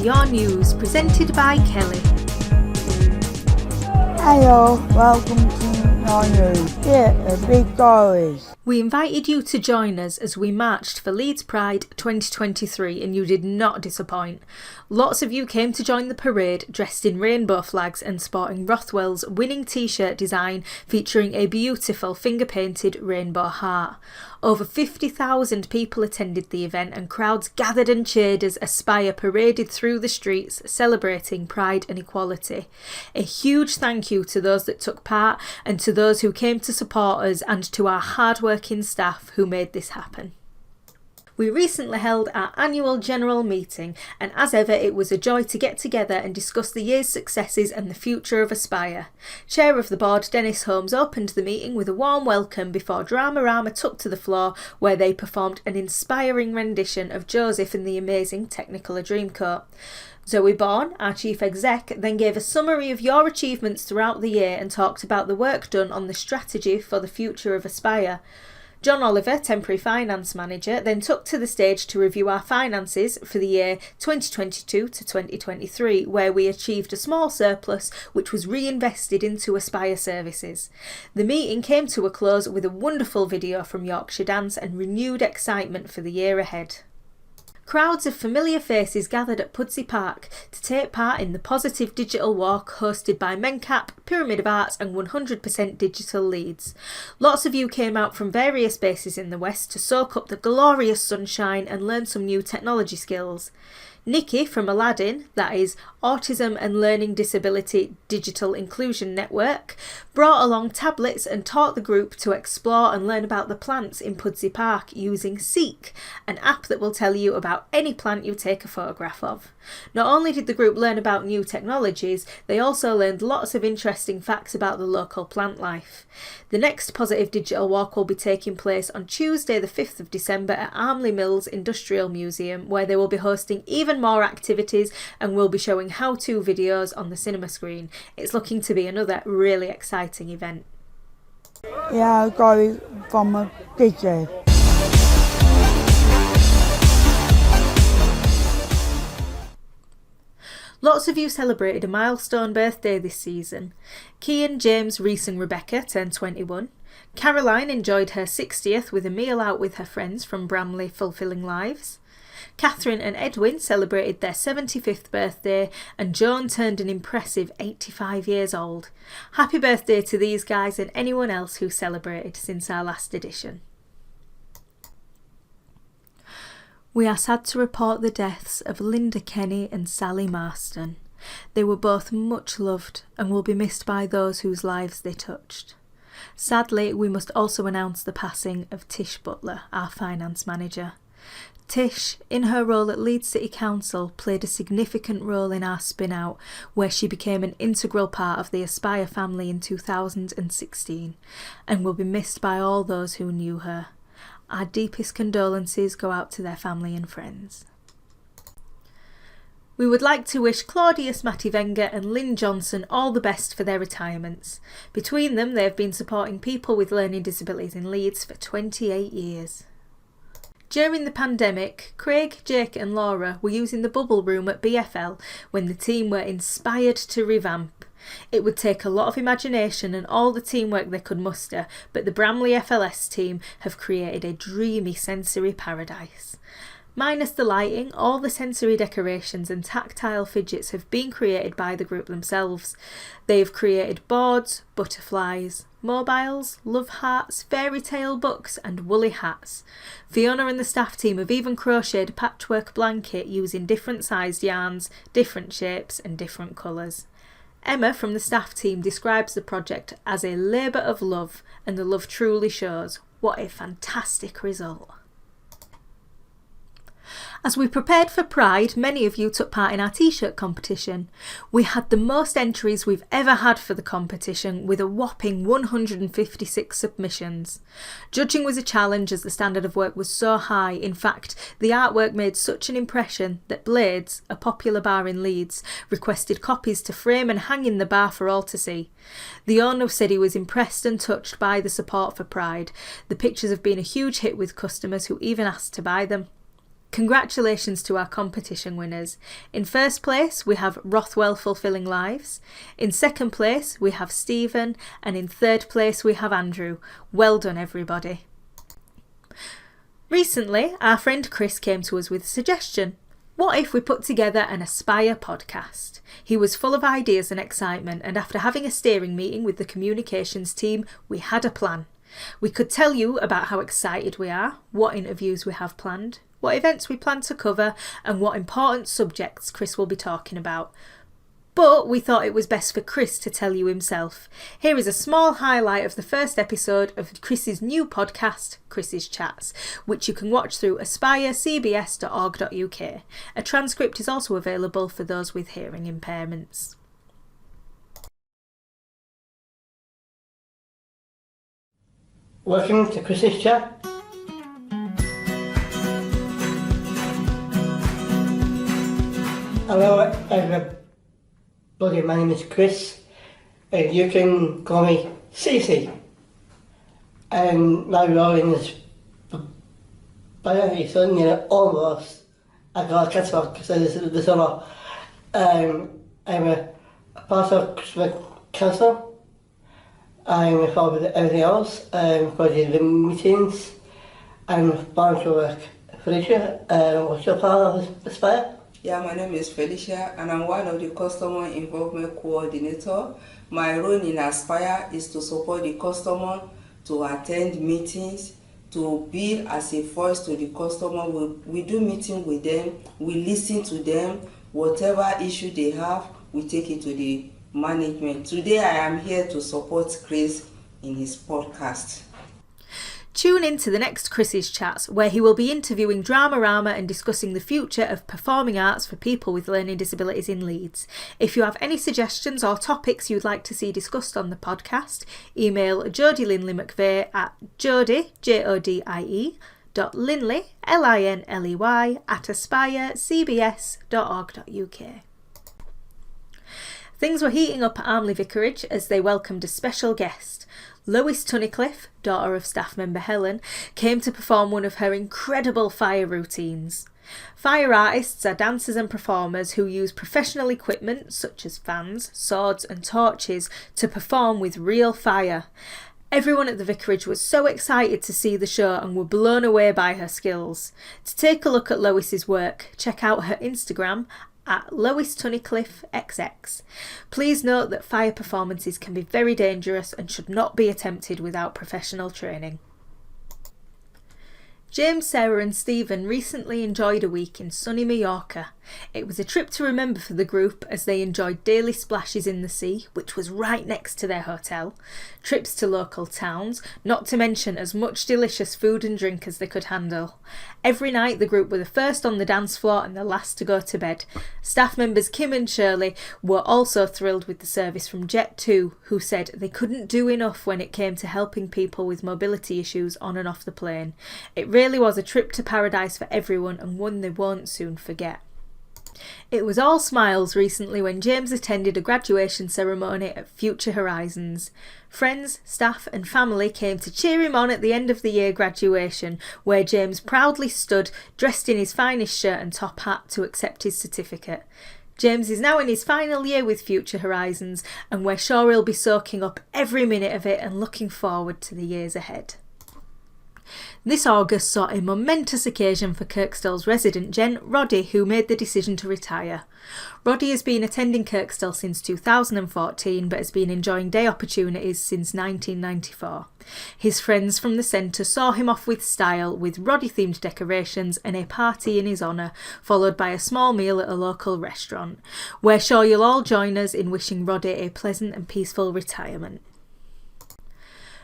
to your news, presented by Kelly. Hello, welcome to your news. Here are the big stories. We invited you to join us as we marched for Leeds Pride 2023 and you did not disappoint. Lots of you came to join the parade dressed in rainbow flags and sporting Rothwell's winning t-shirt design featuring a beautiful finger-painted rainbow heart. Over 50,000 people attended the event and crowds gathered and cheered as Aspire paraded through the streets celebrating pride and equality. A huge thank you to those that took part and to those who came to support us and to our hard-working staff who made this happen. We recently held our annual general meeting and as ever it was a joy to get together and discuss the year's successes and the future of Aspire. Chair of the board Dennis Holmes opened the meeting with a warm welcome before Dramarama took to the floor where they performed an inspiring rendition of Joseph and the Amazing Technicolor Dreamcoat. Zoe Bourne, our chief exec, then gave a summary of your achievements throughout the year and talked about the work done on the strategy for the future of Aspire. John Oliver, temporary finance manager, then took to the stage to review our finances for the year 2022 to 2023, where we achieved a small surplus which was reinvested into Aspire services. The meeting came to a close with a wonderful video from Yorkshire Dance and renewed excitement for the year ahead. Crowds of familiar faces gathered at Pudsey Park to take part in the Positive Digital Walk hosted by Mencap, Pyramid of Arts and 100% Digital Leeds. Lots of you came out from various bases in the West to soak up the glorious sunshine and learn some new technology skills. Nikki from Aladdin, that is Autism and Learning Disability Digital Inclusion Network, brought along tablets and taught the group to explore and learn about the plants in Pudsey Park using Seek, an app that will tell you about any plant you take a photograph of. Not only did the group learn about new technologies, they also learned lots of interesting facts about the local plant life. The next Positive Digital Walk will be taking place on Tuesday the 5th of December at Armley Mills Industrial Museum, where they will be hosting even more activities and will be showing how-to videos on the cinema screen. It's looking to be another really exciting event. Yeah, I got it from a teacher. Lots of you celebrated a milestone birthday this season. Kian, James, Reese and Rebecca turned 21. Caroline enjoyed her 60th with a meal out with her friends from Bramley Fulfilling Lives. Catherine and Edwin celebrated their 75th birthday and Joan turned an impressive 85 years old. Happy birthday to these guys and anyone else who celebrated since our last edition. We are sad to report the deaths of Linda Kenny and Sally Marston. They were both much loved and will be missed by those whose lives they touched. Sadly, we must also announce the passing of Tish Butler, our finance manager. Tish, in her role at Leeds City Council, played a significant role in our spin-out, where she became an integral part of the Aspire family in 2016, and will be missed by all those who knew her. Our deepest condolences go out to their family and friends. We would like to wish Claudius Matty-Wenger and Lynn Johnson all the best for their retirements. Between them, they have been supporting people with learning disabilities in Leeds for 28 years. During the pandemic, Craig, Jake and Laura were using the bubble room at BFL when the team were inspired to revamp. It would take a lot of imagination and all the teamwork they could muster, but the Bramley FLS team have created a dreamy sensory paradise. Minus the lighting, all the sensory decorations and tactile fidgets have been created by the group themselves. They have created boards, butterflies, mobiles, love hearts, fairy tale books and woolly hats. Fiona and the staff team have even crocheted a patchwork blanket using different sized yarns, different shapes and different colours. Emma from the staff team describes the project as a labour of love and the love truly shows. What a fantastic result. As we prepared for Pride, many of you took part in our t-shirt competition. We had the most entries we've ever had for the competition, with a whopping 156 submissions. Judging was a challenge as the standard of work was so high. In fact, the artwork made such an impression that Blades, a popular bar in Leeds, requested copies to frame and hang in the bar for all to see. The owner said he was impressed and touched by the support for Pride. The pictures have been a huge hit with customers who even asked to buy them. Congratulations to our competition winners. In first place, we have Rothwell Fulfilling Lives. In second place, we have Stephen. And in third place, we have Andrew. Well done, everybody. Recently, our friend Chris came to us with a suggestion. What if we put together an Aspire podcast? He was full of ideas and excitement, and after having a steering meeting with the communications team, we had a plan. We could tell you about how excited we are, what interviews we have planned, what events we plan to cover, and what important subjects Chris will be talking about. But we thought it was best for Chris to tell you himself. Here is a small highlight of the first episode of Chris's new podcast, Chris's Chats, which you can watch through aspirecbs.org.uk. A transcript is also available for those with hearing impairments. Welcome to Chris's Chat. Hello everybody, my name is Chris, and you can call me Cece. And my role in this binary son, almost, I got a catch-up because this summer. I'm a part of Christmas Council. I'm involved with everything else, for the meetings. I'm volunteer work. Felicia, what's your part of Aspire? Yeah, my name is Felicia and I'm one of the Customer Involvement Coordinator. My role in Aspire is to support the customer, to attend meetings, to be as a voice to the customer. We do meeting with them, we listen to them, whatever issue they have, we take it to the management. Today I am here to support Chris in his podcast. Tune in to the next Chris's Chats, where he will be interviewing Dramarama and discussing the future of performing arts for people with learning disabilities in Leeds. If you have any suggestions or topics you'd like to see discussed on the podcast, email Jodie Linley McVeigh at jodie, Jodie, .linley, Linley, at aspirecbs.org.uk. Things were heating up at Armley Vicarage as they welcomed a special guest. Lois Tunnicliffe, daughter of staff member Helen, came to perform one of her incredible fire routines. Fire artists are dancers and performers who use professional equipment such as fans, swords and torches to perform with real fire. Everyone at the vicarage was so excited to see the show and were blown away by her skills. To take a look at Lois's work, check out her Instagram at Lois Tunnicliffe XX. Please note that fire performances can be very dangerous and should not be attempted without professional training. James, Sarah and Stephen recently enjoyed a week in sunny Mallorca. It was a trip to remember for the group as they enjoyed daily splashes in the sea, which was right next to their hotel, trips to local towns, not to mention as much delicious food and drink as they could handle. Every night the group were the first on the dance floor and the last to go to bed. Staff members Kim and Shirley were also thrilled with the service from Jet2, who said they couldn't do enough when it came to helping people with mobility issues on and off the plane. It really was a trip to paradise for everyone and one they won't soon forget. It was all smiles recently when James attended a graduation ceremony at Future Horizons. Friends, staff and family came to cheer him on at the end of the year graduation, where James proudly stood dressed in his finest shirt and top hat to accept his certificate. James is now in his final year with Future Horizons and we're sure he'll be soaking up every minute of it and looking forward to the years ahead. This August saw a momentous occasion for Kirkstall's resident Jen, Roddy, who made the decision to retire. Roddy has been attending Kirkstall since 2014 but has been enjoying day opportunities since 1994. His friends from the centre saw him off with style with Roddy-themed decorations and a party in his honour, followed by a small meal at a local restaurant. We're sure you'll all join us in wishing Roddy a pleasant and peaceful retirement.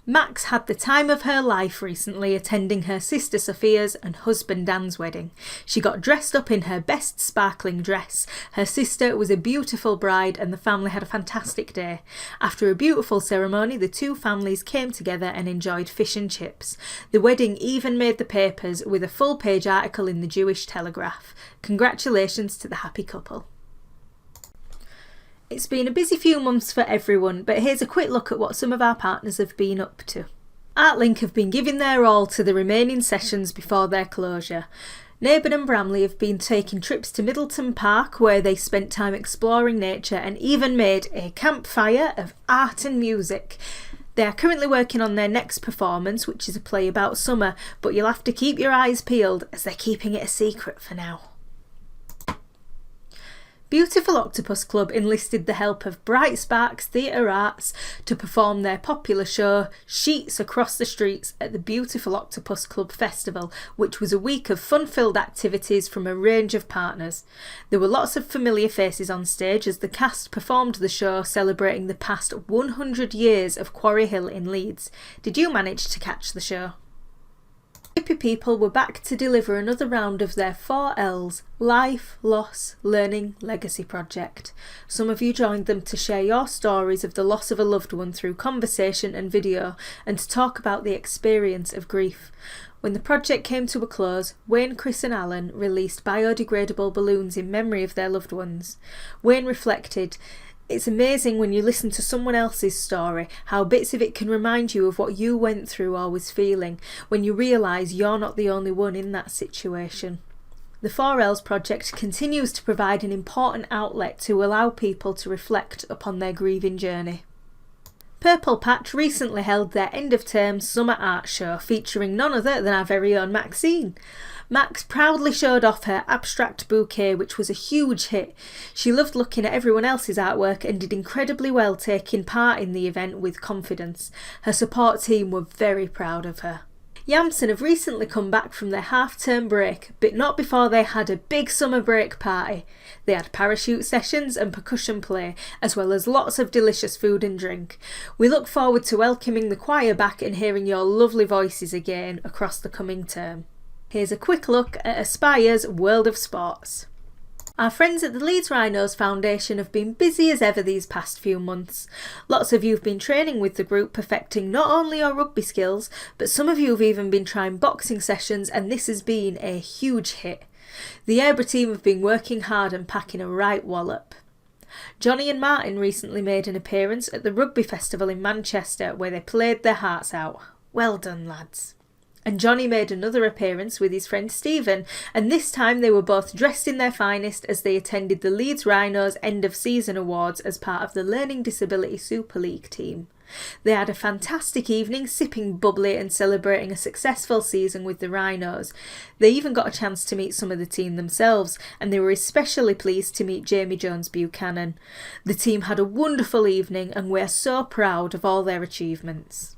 Max had the time of her life recently attending her sister Sophia's and husband Dan's wedding. She got dressed up in her best sparkling dress. Her sister was a beautiful bride and the family had a fantastic day. After a beautiful ceremony, the two families came together and enjoyed fish and chips. The wedding even made the papers with a full-page article in the Jewish Telegraph. Congratulations to the happy couple. It's been a busy few months for everyone, but here's a quick look at what some of our partners have been up to. ArtLink have been giving their all to the remaining sessions before their closure. Naburn and Bramley have been taking trips to Middleton Park where they spent time exploring nature and even made a campfire of art and music. They are currently working on their next performance, which is a play about summer, but you'll have to keep your eyes peeled as they're keeping it a secret for now. Beautiful Octopus Club enlisted the help of Bright Sparks Theatre Arts to perform their popular show Sheets Across the Streets at the Beautiful Octopus Club Festival, which was a week of fun-filled activities from a range of partners. There were lots of familiar faces on stage as the cast performed the show celebrating the past 100 years of Quarry Hill in Leeds. Did you manage to catch the show? Hippie People were back to deliver another round of their 4Ls, Life, Loss, Learning, Legacy project. Some of you joined them to share your stories of the loss of a loved one through conversation and video, and to talk about the experience of grief. When the project came to a close, Wayne, Chris and Alan released biodegradable balloons in memory of their loved ones. Wayne reflected, "It's amazing when you listen to someone else's story, how bits of it can remind you of what you went through or was feeling, when you realise you're not the only one in that situation." The 4Ls project continues to provide an important outlet to allow people to reflect upon their grieving journey. Purple Patch recently held their end-of-term summer art show featuring none other than our very own Maxine. Max proudly showed off her abstract bouquet, which was a huge hit. She loved looking at everyone else's artwork and did incredibly well taking part in the event with confidence. Her support team were very proud of her. Yamson have recently come back from their half-term break, but not before they had a big summer break party. They had parachute sessions and percussion play, as well as lots of delicious food and drink. We look forward to welcoming the choir back and hearing your lovely voices again across the coming term. Here's a quick look at Aspire's World of Sports. Our friends at the Leeds Rhinos Foundation have been busy as ever these past few months. Lots of you have been training with the group, perfecting not only your rugby skills, but some of you have even been trying boxing sessions, and this has been a huge hit. The Airbrugh team have been working hard and packing a right wallop. Johnny and Martin recently made an appearance at the Rugby Festival in Manchester, where they played their hearts out. Well done, lads. And Johnny made another appearance with his friend Stephen, and this time they were both dressed in their finest as they attended the Leeds Rhinos End of Season Awards as part of the Learning Disability Super League team. They had a fantastic evening, sipping bubbly and celebrating a successful season with the Rhinos. They even got a chance to meet some of the team themselves, and they were especially pleased to meet Jamie Jones Buchanan. The team had a wonderful evening, and we're so proud of all their achievements.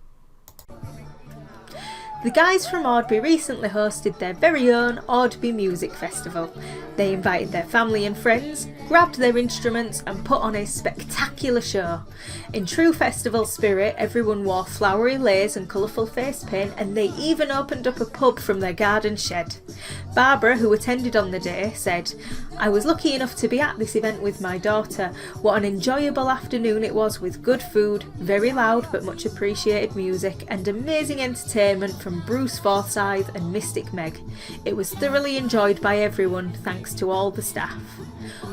The guys from Audby recently hosted their very own Audby Music Festival. They invited their family and friends, grabbed their instruments and put on a spectacular show. In true festival spirit, everyone wore flowery lace and colourful face paint, and they even opened up a pub from their garden shed. Barbara, who attended on the day, said, "I was lucky enough to be at this event with my daughter. What an enjoyable afternoon it was, with good food, very loud but much appreciated music, and amazing entertainment from Bruce Forsyth and Mystic Meg. It was thoroughly enjoyed by everyone, thanks to all the staff."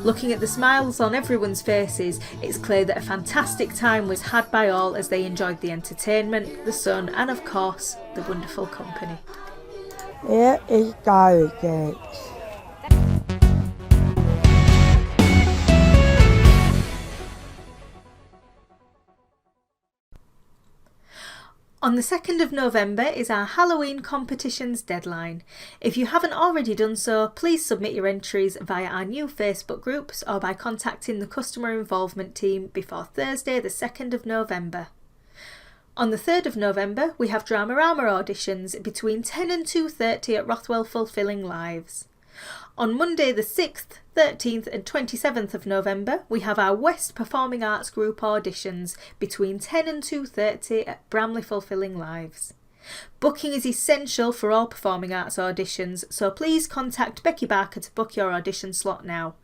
Looking at the smiles on everyone's faces, it's clear that a fantastic time was had by all as they enjoyed the entertainment, the sun, and of course, the wonderful company. Here is Diary Cakes. On the 2nd of November is our Halloween competitions deadline. If you haven't already done so, please submit your entries via our new Facebook groups or by contacting the customer involvement team before Thursday the 2nd of November. On the 3rd of November, we have Dramarama auditions between 10 and 2:30 at Rothwell Fulfilling Lives. On Monday the 6th, 13th and 27th of November, we have our West Performing Arts Group auditions between 10 and 2:30 at Bramley Fulfilling Lives. Booking is essential for all performing arts auditions, so please contact Becky Barker to book your audition slot now.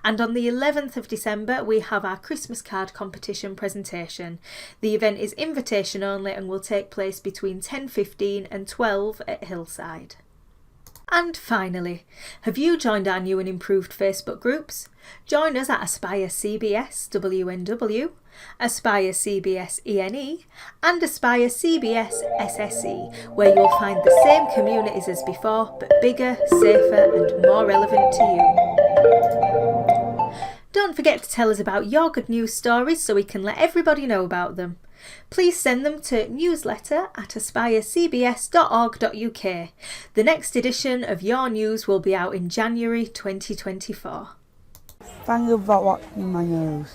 And on the 11th of December, we have our Christmas card competition presentation. The event is invitation only and will take place between 10:15 and 12 at Hillside. And finally, have you joined our new and improved Facebook groups? Join us at Aspire CBS WNW, Aspire CBS ENE and Aspire CBS SSE, where you'll find the same communities as before, but bigger, safer and more relevant to you. Don't forget to tell us about your good news stories so we can let everybody know about them. Please send them to newsletter@aspirecbs.org.uk. The next edition of Your News will be out in January 2024. Thank you for watching my news.